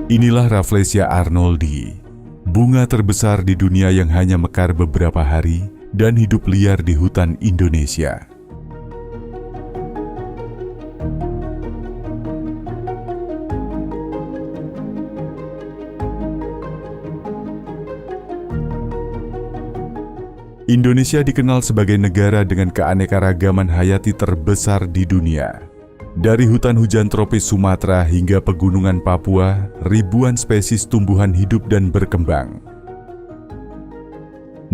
Inilah Rafflesia arnoldii, bunga terbesar di dunia yang hanya mekar beberapa hari dan hidup liar di hutan Indonesia. Indonesia dikenal sebagai negara dengan keanekaragaman hayati terbesar di dunia. Dari hutan hujan tropis Sumatera hingga pegunungan Papua, ribuan spesies tumbuhan hidup dan berkembang.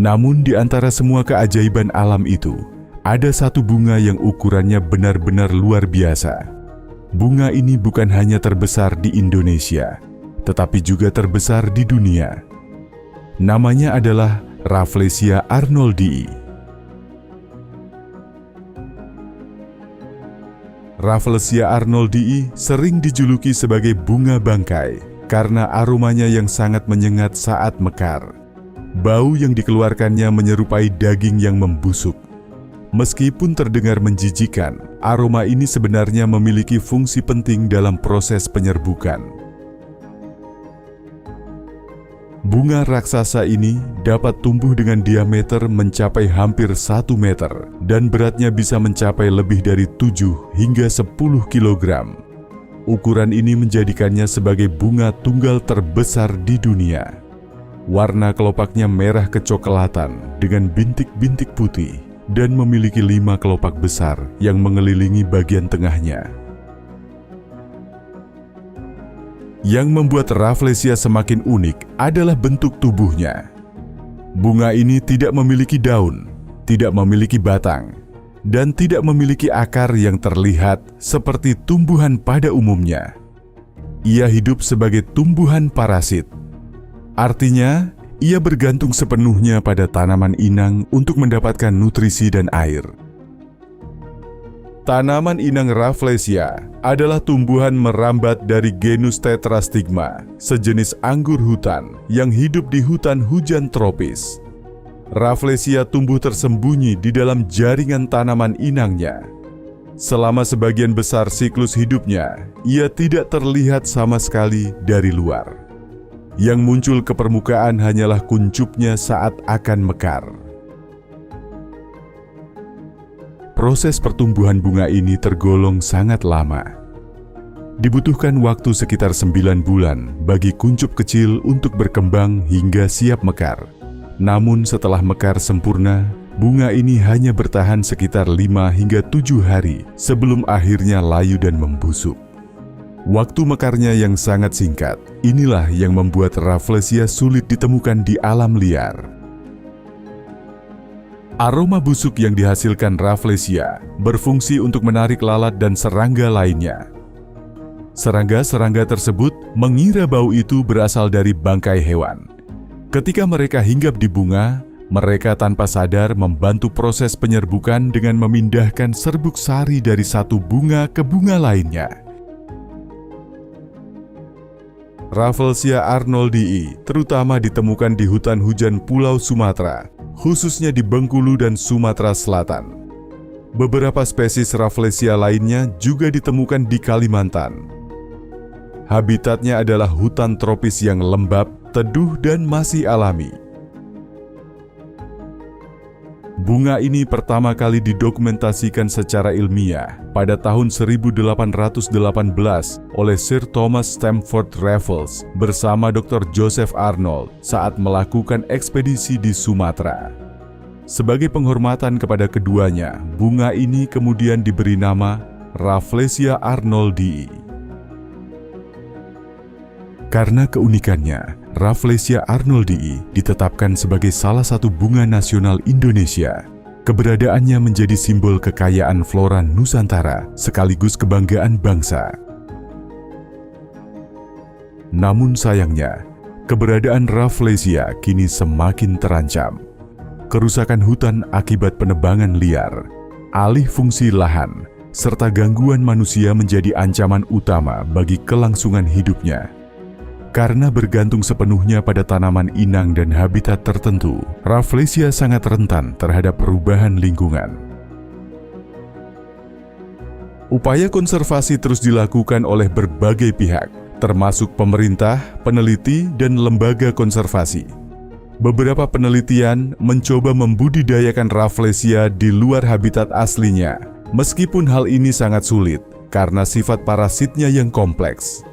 Namun di antara semua keajaiban alam itu, ada satu bunga yang ukurannya benar-benar luar biasa. Bunga ini bukan hanya terbesar di Indonesia, tetapi juga terbesar di dunia. Namanya adalah Rafflesia arnoldii. Rafflesia arnoldii sering dijuluki sebagai bunga bangkai karena aromanya yang sangat menyengat saat mekar. Bau yang dikeluarkannya menyerupai daging yang membusuk. Meskipun terdengar menjijikan, aroma ini sebenarnya memiliki fungsi penting dalam proses penyerbukan. Bunga raksasa ini dapat tumbuh dengan diameter mencapai hampir 1 meter dan beratnya bisa mencapai lebih dari 7 hingga 10 kg. Ukuran ini menjadikannya sebagai bunga tunggal terbesar di dunia. Warna kelopaknya merah kecoklatan dengan bintik-bintik putih dan memiliki 5 kelopak besar yang mengelilingi bagian tengahnya. Yang membuat Rafflesia semakin unik adalah bentuk tubuhnya. Bunga ini tidak memiliki daun, tidak memiliki batang, dan tidak memiliki akar yang terlihat seperti tumbuhan pada umumnya. Ia hidup sebagai tumbuhan parasit. Artinya, ia bergantung sepenuhnya pada tanaman inang untuk mendapatkan nutrisi dan air. Tanaman inang Rafflesia adalah tumbuhan merambat dari genus Tetrastigma, sejenis anggur hutan yang hidup di hutan hujan tropis. Rafflesia tumbuh tersembunyi di dalam jaringan tanaman inangnya. Selama sebagian besar siklus hidupnya, ia tidak terlihat sama sekali dari luar. Yang muncul ke permukaan hanyalah kuncupnya saat akan mekar. Proses pertumbuhan bunga ini tergolong sangat lama. Dibutuhkan waktu sekitar 9 bulan bagi kuncup kecil untuk berkembang hingga siap mekar. Namun setelah mekar sempurna, bunga ini hanya bertahan sekitar 5 hingga 7 hari sebelum akhirnya layu dan membusuk. Waktu mekarnya yang sangat singkat, inilah yang membuat Rafflesia sulit ditemukan di alam liar. Aroma busuk yang dihasilkan Rafflesia berfungsi untuk menarik lalat dan serangga lainnya. Serangga-serangga tersebut mengira bau itu berasal dari bangkai hewan. Ketika mereka hinggap di bunga, mereka tanpa sadar membantu proses penyerbukan dengan memindahkan serbuk sari dari satu bunga ke bunga lainnya. Rafflesia arnoldii terutama ditemukan di hutan hujan Pulau Sumatera, khususnya di Bengkulu dan Sumatera Selatan. Beberapa spesies Rafflesia lainnya juga ditemukan di Kalimantan. Habitatnya adalah hutan tropis yang lembab, teduh, dan masih alami. Bunga ini pertama kali didokumentasikan secara ilmiah pada tahun 1818 oleh Sir Thomas Stamford Raffles bersama Dr. Joseph Arnold saat melakukan ekspedisi di Sumatera. Sebagai penghormatan kepada keduanya, bunga ini kemudian diberi nama Rafflesia arnoldii. Karena keunikannya, Rafflesia arnoldii ditetapkan sebagai salah satu bunga nasional Indonesia. Keberadaannya menjadi simbol kekayaan flora Nusantara sekaligus kebanggaan bangsa. Namun sayangnya, keberadaan Rafflesia kini semakin terancam. Kerusakan hutan akibat penebangan liar, alih fungsi lahan, serta gangguan manusia menjadi ancaman utama bagi kelangsungan hidupnya. Karena bergantung sepenuhnya pada tanaman inang dan habitat tertentu, Rafflesia sangat rentan terhadap perubahan lingkungan. Upaya konservasi terus dilakukan oleh berbagai pihak, termasuk pemerintah, peneliti, dan lembaga konservasi. Beberapa penelitian mencoba membudidayakan Rafflesia di luar habitat aslinya, meskipun hal ini sangat sulit karena sifat parasitnya yang kompleks.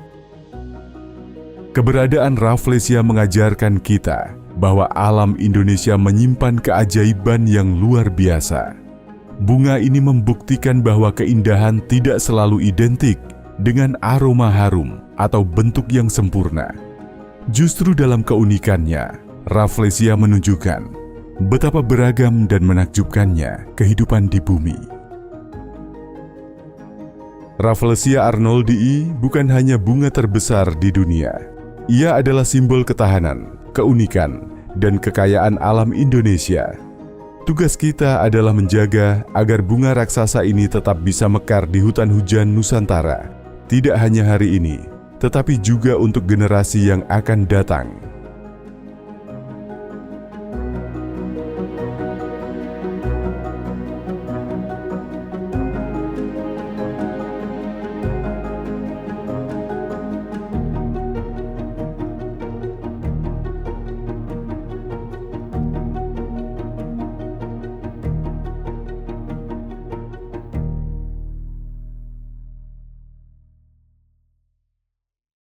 Keberadaan Rafflesia mengajarkan kita bahwa alam Indonesia menyimpan keajaiban yang luar biasa. Bunga ini membuktikan bahwa keindahan tidak selalu identik dengan aroma harum atau bentuk yang sempurna. Justru dalam keunikannya, Rafflesia menunjukkan betapa beragam dan menakjubkannya kehidupan di bumi. Rafflesia arnoldii bukan hanya bunga terbesar di dunia. Ia adalah simbol ketahanan, keunikan, dan kekayaan alam Indonesia. Tugas kita adalah menjaga agar bunga raksasa ini tetap bisa mekar di hutan hujan Nusantara, tidak hanya hari ini, tetapi juga untuk generasi yang akan datang.